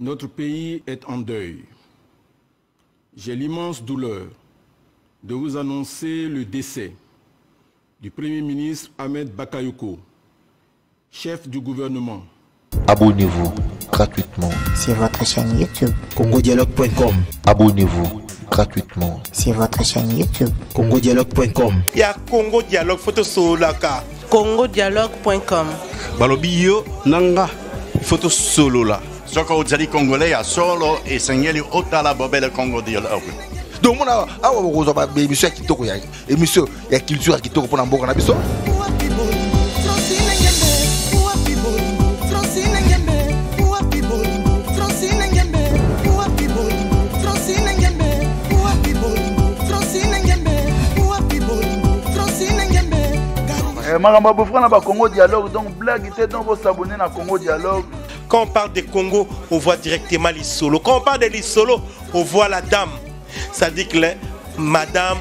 Notre pays est en deuil. J'ai l'immense douleur de vous annoncer le décès du Premier ministre Ahmed Bakayoko, chef du gouvernement. Abonnez-vous gratuitement sur votre chaîne YouTube congodialogue.com. Abonnez-vous gratuitement sur votre chaîne YouTube congodialogue.com. Il y a Congo Dialogue photo solaka. congodialogue.com. Balobio nanga photo solo la. Soko ozali congolais ya solo esengeli otala bobele Congo Dialogue. Donc on a awa émission ya kitoko ya émission ya culture ya kitoko pona mboka na biso. Congo Dialogue, donc blague était dans vos abonnés à Congo Dialogue. Quand on parle de Congo, on voit directement l'Isolo. Quand on parle de l'Isolo, on voit la dame. Ça dit que Madame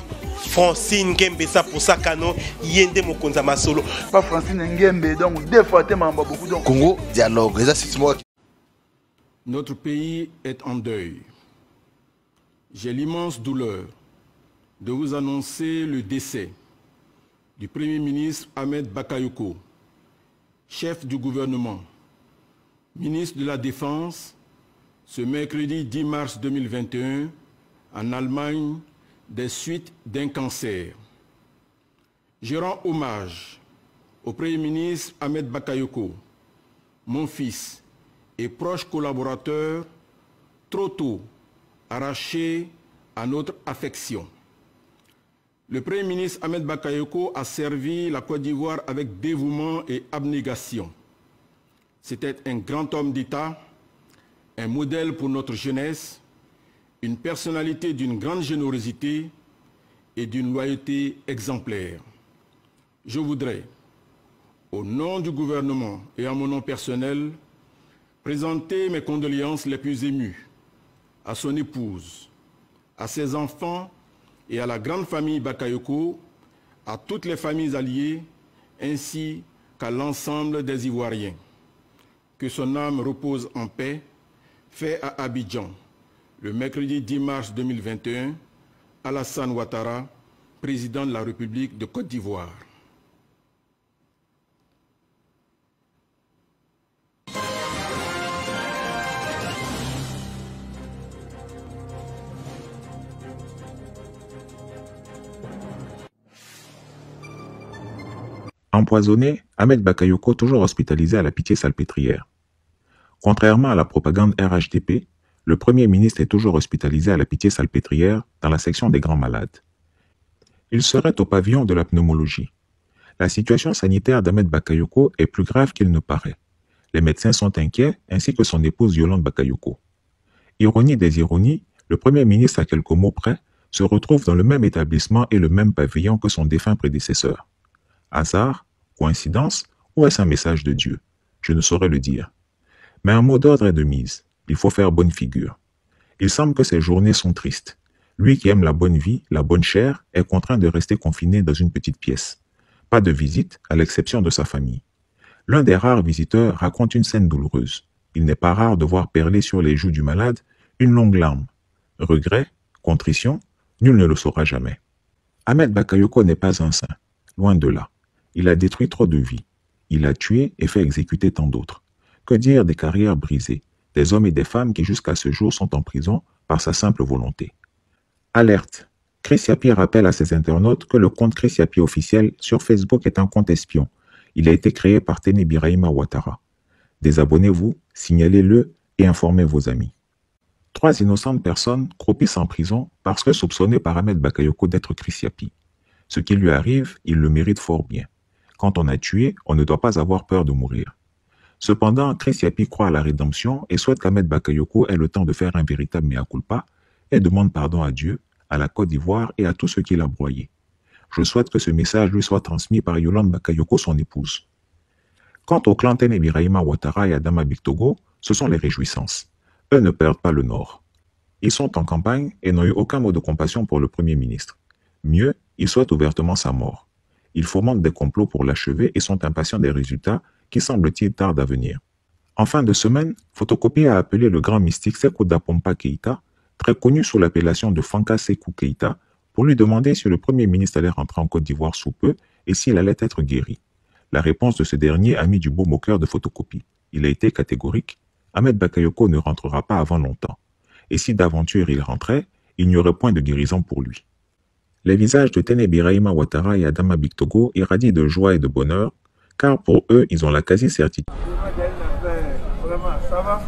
Francine Ngembe, ça pour ça canon, yende mokonza masolo. Pas Francine Ngembe, donc deux fois t'es mamba beaucoup donc. Congo Dialogue, Notre pays est en deuil. J'ai l'immense douleur de vous annoncer le décès du Premier ministre Ahmed Bakayoko, chef du gouvernement, ministre de la Défense, ce mercredi 10 mars 2021, en Allemagne, des suites d'un cancer. Je rends hommage au Premier ministre Ahmed Bakayoko, mon fils et proche collaborateur, trop tôt arraché à notre affection. Le Premier ministre Ahmed Bakayoko a servi la Côte d'Ivoire avec dévouement et abnégation. C'était un grand homme d'État, un modèle pour notre jeunesse, une personnalité d'une grande générosité et d'une loyauté exemplaire. Je voudrais, au nom du gouvernement et à mon nom personnel, présenter mes condoléances les plus émues à son épouse, à ses enfants et à la grande famille Bakayoko, à toutes les familles alliées, ainsi qu'à l'ensemble des Ivoiriens. Que son âme repose en paix, fait à Abidjan, le mercredi 10 mars 2021, Alassane Ouattara, président de la République de Côte d'Ivoire. Empoisonné, Ahmed Bakayoko toujours hospitalisé à la Pitié-Salpêtrière. Contrairement à la propagande RHDP, le Premier ministre est toujours hospitalisé à la Pitié-Salpêtrière dans la section des grands malades. Il serait au pavillon de la pneumologie. La situation sanitaire d'Ahmed Bakayoko est plus grave qu'il ne paraît. Les médecins sont inquiets, ainsi que son épouse Yolande Bakayoko. Ironie des ironies, le Premier ministre, à quelques mots près, se retrouve dans le même établissement et le même pavillon que son défunt prédécesseur. Hasard, coïncidence, ou est-ce un message de Dieu? Je ne saurais le dire. Mais un mot d'ordre est de mise. Il faut faire bonne figure. Il semble que ces journées sont tristes. Lui qui aime la bonne vie, la bonne chair, est contraint de rester confiné dans une petite pièce. Pas de visite, à l'exception de sa famille. L'un des rares visiteurs raconte une scène douloureuse. Il n'est pas rare de voir perler sur les joues du malade une longue larme. Regret, contrition, nul ne le saura jamais. Ahmed Bakayoko n'est pas un saint. Loin de là. Il a détruit trop de vies. Il a tué et fait exécuter tant d'autres. Que dire des carrières brisées, des hommes et des femmes qui jusqu'à ce jour sont en prison par sa simple volonté. Alerte. Chris Yapi rappelle à ses internautes que le compte Chris Yapi officiel sur Facebook est un compte espion. Il a été créé par Téné Birahima Ouattara. Désabonnez-vous, signalez-le et informez vos amis. 3 innocentes personnes croupissent en prison parce que soupçonnées par Ahmed Bakayoko d'être Chris Yapi. Ce qui lui arrive, il le mérite fort bien. Quand on a tué, on ne doit pas avoir peur de mourir. Cependant, Chris Yapi croit à la rédemption et souhaite qu'Ahmed Bakayoko ait le temps de faire un véritable mea culpa et demande pardon à Dieu, à la Côte d'Ivoire et à tous ceux qui l'ont broyé. Je souhaite que ce message lui soit transmis par Yolande Bakayoko, son épouse. Quant au clan Téné Birahima Ouattara et Adama Bictogo, ce sont les réjouissances. Eux ne perdent pas le nord. Ils sont en campagne et n'ont eu aucun mot de compassion pour le Premier ministre. Mieux, ils souhaitent ouvertement sa mort. Ils fomentent des complots pour l'achever et sont impatients des résultats qui semble-t-il tardent à venir. En fin de semaine, Photocopie a appelé le grand mystique Sékou Dapompa Keïta, très connu sous l'appellation de Fanka Sékou Keïta, pour lui demander si le Premier ministre allait rentrer en Côte d'Ivoire sous peu et s'il allait être guéri. La réponse de ce dernier a mis du baume au cœur de Photocopie. Il a été catégorique. Ahmed Bakayoko ne rentrera pas avant longtemps. Et si d'aventure il rentrait, il n'y aurait point de guérison pour lui. Les visages de Tene Birahima Ouattara et Adama Bictogo irradient de joie et de bonheur, car pour eux, ils ont la quasi-certitude. Vraiment, ça va?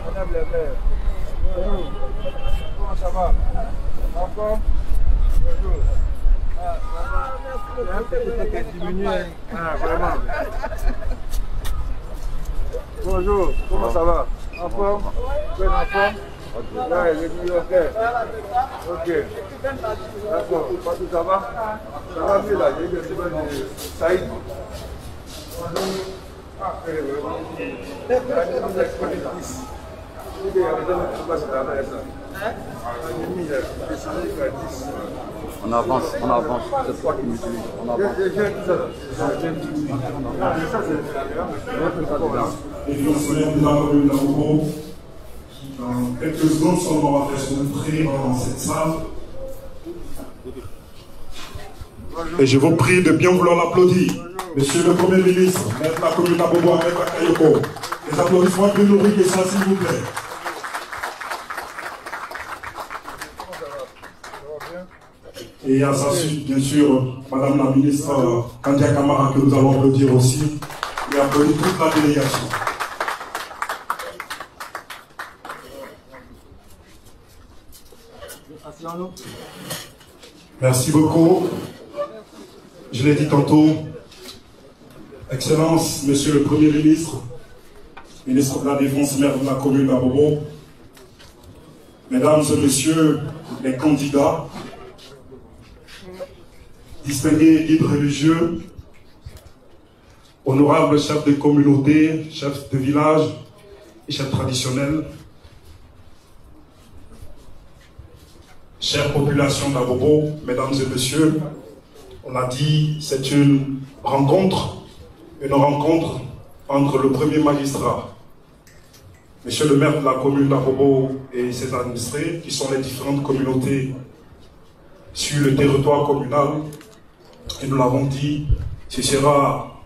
Madame le maire. Bonjour. Comment ça va? Encore? Bonjour. Ah, vraiment. Il y a un petit peu qui a diminué. Ah, vraiment. Bonjour. Comment ça va? En forme? Vous êtes en forme? Ouais, les New-Yorkais. Ok. D'accord. Partout ça va? Ça va mieux là. J'ai eu des nouvelles de Saïd. On avance, c'est toi qui m'utilises, on avance. Les fonctionnaires de la commune d'Abobo, qui dans quelques secondes sont en train de prier dans cette salle. Et je vous prie de bien vouloir l'applaudir. Monsieur le Premier ministre, maître de la commune d'Abobo, Ahmed Bakayoko. Les applaudissements plus nourris que ça, s'il vous plaît. Et à sa suite, bien sûr, Madame la ministre Kandia Kamara, que nous allons applaudir aussi, et applaudir toute la délégation. Merci beaucoup. Je l'ai dit tantôt, Excellence, Monsieur le Premier ministre, ministre de la Défense, maire de la commune d'Abobo, Mesdames et Messieurs les candidats, distingués guides religieux, honorables chefs de communauté, chefs de village et chefs traditionnels, chère population d'Abobo, Mesdames et Messieurs, on a dit c'est une rencontre entre le premier magistrat, Monsieur le maire de la commune d'Abobo et ses administrés, qui sont les différentes communautés sur le territoire communal. Et nous l'avons dit, ce sera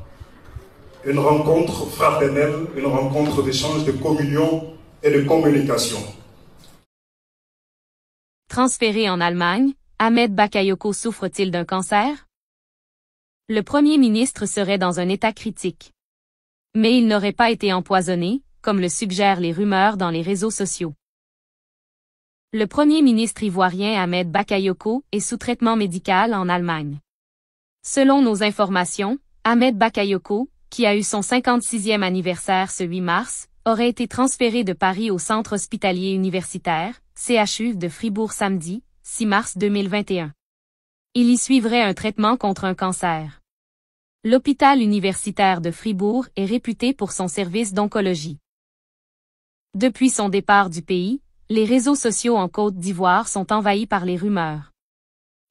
une rencontre fraternelle, une rencontre d'échange, de communion et de communication. Transféré en Allemagne, Ahmed Bakayoko souffre-t-il d'un cancer? Le Premier ministre serait dans un état critique. Mais il n'aurait pas été empoisonné, comme le suggèrent les rumeurs dans les réseaux sociaux. Le Premier ministre ivoirien Ahmed Bakayoko est sous traitement médical en Allemagne. Selon nos informations, Ahmed Bakayoko, qui a eu son 56e anniversaire ce 8 mars, aurait été transféré de Paris au Centre hospitalier universitaire, CHU de Fribourg samedi, 6 mars 2021. Il y suivrait un traitement contre un cancer. L'hôpital universitaire de Fribourg est réputé pour son service d'oncologie. Depuis son départ du pays, les réseaux sociaux en Côte d'Ivoire sont envahis par les rumeurs.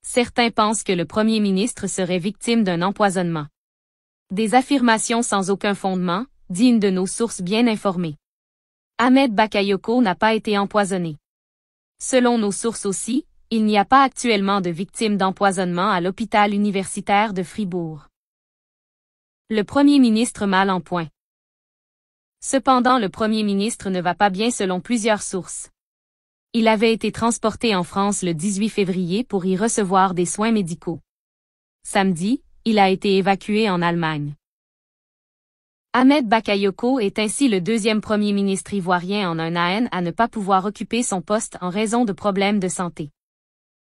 Certains pensent que le Premier ministre serait victime d'un empoisonnement. Des affirmations sans aucun fondement, dit une de nos sources bien informées. Ahmed Bakayoko n'a pas été empoisonné. Selon nos sources aussi, il n'y a pas actuellement de victimes d'empoisonnement à l'hôpital universitaire de Fribourg. Le Premier ministre mal en point. Cependant, le Premier ministre ne va pas bien selon plusieurs sources. Il avait été transporté en France le 18 février pour y recevoir des soins médicaux. Samedi, il a été évacué en Allemagne. Ahmed Bakayoko est ainsi le deuxième Premier ministre ivoirien en un an à ne pas pouvoir occuper son poste en raison de problèmes de santé.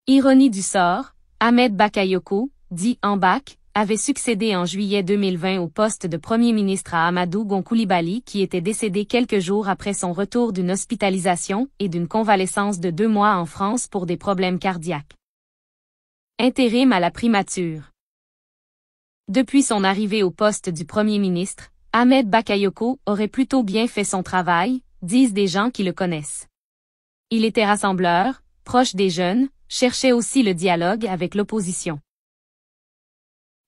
Ironie du sort, Ahmed Bakayoko, dit Ambak, avait succédé en juillet 2020 au poste de Premier ministre à Amadou Gon Coulibaly qui était décédé quelques jours après son retour d'une hospitalisation et d'une convalescence de 2 mois en France pour des problèmes cardiaques. Intérim à la primature. Depuis son arrivée au poste du Premier ministre, Ahmed Bakayoko aurait plutôt bien fait son travail, disent des gens qui le connaissent. Il était rassembleur, proche des jeunes, cherchait aussi le dialogue avec l'opposition.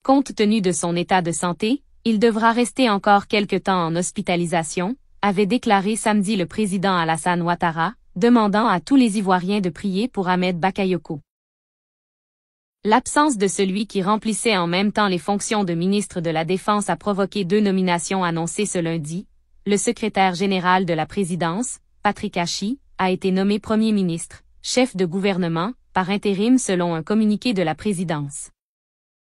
Compte tenu de son état de santé, il devra rester encore quelque temps en hospitalisation, avait déclaré samedi le président Alassane Ouattara, demandant à tous les Ivoiriens de prier pour Ahmed Bakayoko. L'absence de celui qui remplissait en même temps les fonctions de ministre de la Défense a provoqué 2 nominations annoncées ce lundi. Le secrétaire général de la présidence, Patrick Hachi, a été nommé Premier ministre, chef de gouvernement, par intérim selon un communiqué de la présidence.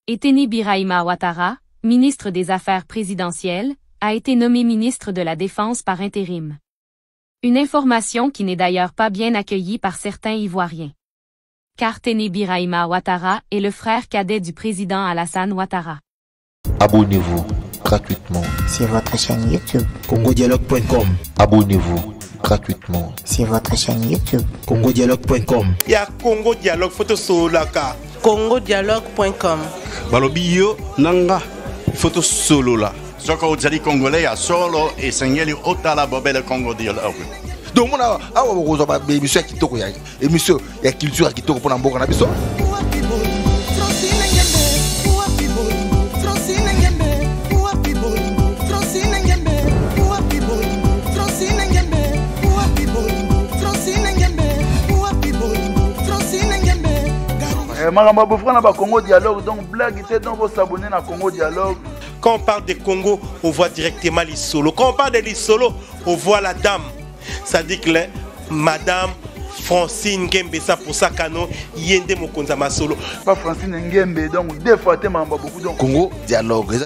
Et Teni Birahima Ouattara, ministre des Affaires présidentielles, a été nommé ministre de la Défense par intérim. Une information qui n'est d'ailleurs pas bien accueillie par certains Ivoiriens. Car Teni Birahima Ouattara est le frère cadet du président Alassane Ouattara. Abonnez-vous gratuitement sur votre chaîne YouTube congodialogue.com. Abonnez-vous gratuitement sur votre chaîne YouTube congodialogue.com. Il y a Congo Dialogue photo solaka. congodialogue.com. Balobi yo nanga photo solo là. Soko ozali congolais ya solo esengeli otala bobele Congo Dialogue. Donc on a awa émission ya kitoko ya émission ya culture ya kitoko pona mboka na biso. Maramba Bofrana ba Congo Dialogue, donc blague était donc vous s'abonner à Congo Dialogue. Quand on parle de Congo, on voit directement l'Isolo. Quand on parle de l'Isolo, on voit la dame. Ça dit que Madame Francine Ngembe, ça pour ça Kano, Yende Mokonza Masolo. Pas Francine Ngembe, donc deux fois, beaucoup donc. Congo Dialogue.